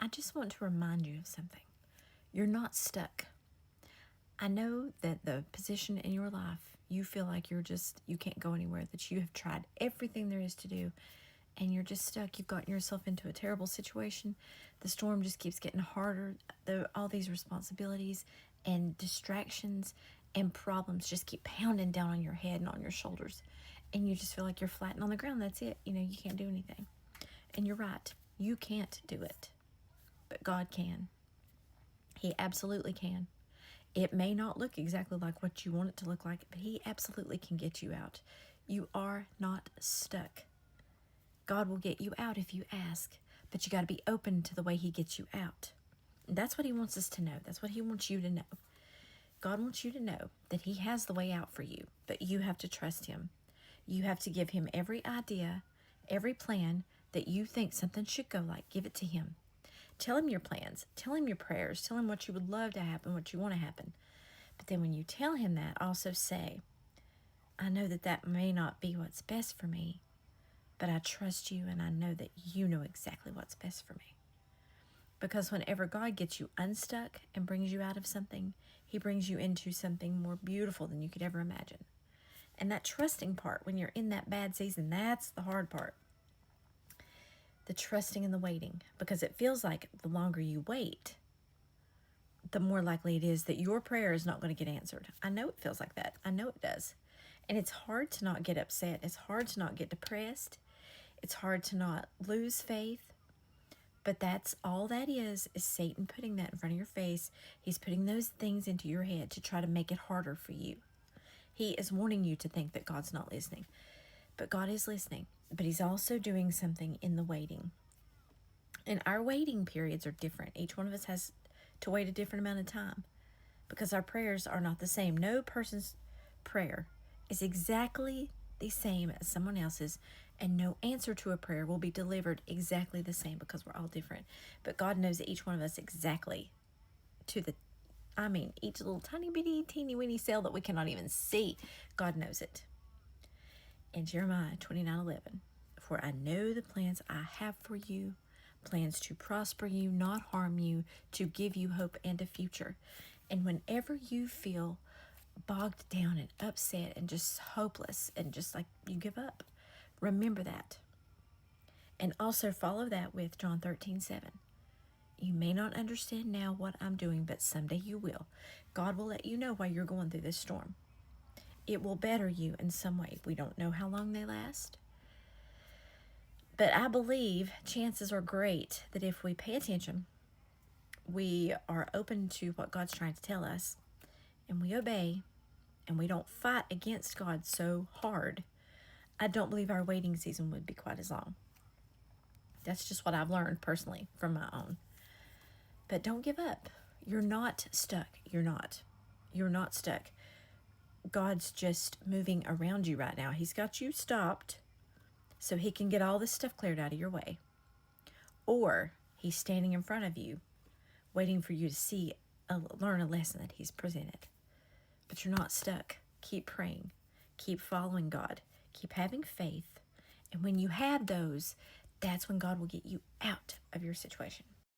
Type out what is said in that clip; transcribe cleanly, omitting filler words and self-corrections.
I just want to remind you of something. You're not stuck. I know that the position in your life, you feel like you can't go anywhere, that you have tried everything there is to do, and you're just stuck. You've gotten yourself into a terrible situation. The storm just keeps getting harder. All these responsibilities and distractions and problems just keep pounding down on your head and on your shoulders. And you just feel like you're flattened on the ground. That's it. You can't do anything. And you're right. You can't do it. But God can. He absolutely can. It may not look exactly like what you want it to look like, but He absolutely can get you out. You are not stuck. God will get you out if you ask, but you got to be open to the way He gets you out. And that's what He wants us to know. That's what He wants you to know. God wants you to know that He has the way out for you, but you have to trust Him. You have to give Him every idea, every plan that you think something should go like. Give it to Him. Tell Him your plans. Tell Him your prayers. Tell Him what you would love to happen, what you want to happen. But then when you tell Him that, also say, I know that may not be what's best for me, but I trust you and I know that you know exactly what's best for me. Because whenever God gets you unstuck and brings you out of something, He brings you into something more beautiful than you could ever imagine. And that trusting part, when you're in that bad season, that's the hard part. The trusting and the waiting. Because it feels like the longer you wait, the more likely it is that your prayer is not going to get answered. I know it feels like that. I know it does. And it's hard to not get upset. It's hard to not get depressed. It's hard to not lose faith. But that's all that is Satan putting that in front of your face. He's putting those things into your head to try to make it harder for you. He is wanting you to think that God's not listening. But God is listening. But He's also doing something in the waiting. And our waiting periods are different. Each one of us has to wait a different amount of time because our prayers are not the same. No person's prayer is exactly the same as someone else's, and no answer to a prayer will be delivered exactly the same because we're all different. But God knows each one of us exactly each little tiny bitty teeny weeny cell that we cannot even see. God knows it. In Jeremiah 29:11, for I know the plans I have for you, plans to prosper you, not harm you, to give you hope and a future. And whenever you feel bogged down and upset and just hopeless and just like you give up, remember that. And also follow that with John 13:7. You may not understand now what I'm doing, but someday you will. God will let you know why you're going through this storm. It will better you in some way. We don't know how long they last. But I believe chances are great that if we pay attention, we are open to what God's trying to tell us, and we obey, and we don't fight against God so hard, I don't believe our waiting season would be quite as long. That's just what I've learned personally from my own. But don't give up. You're not stuck. You're not stuck. God's just moving around you right now. He's got you stopped so He can get all this stuff cleared out of your way. Or He's standing in front of you, waiting for you to learn a lesson that He's presented. But you're not stuck. Keep praying. Keep following God. Keep having faith. And when you have those, that's when God will get you out of your situation.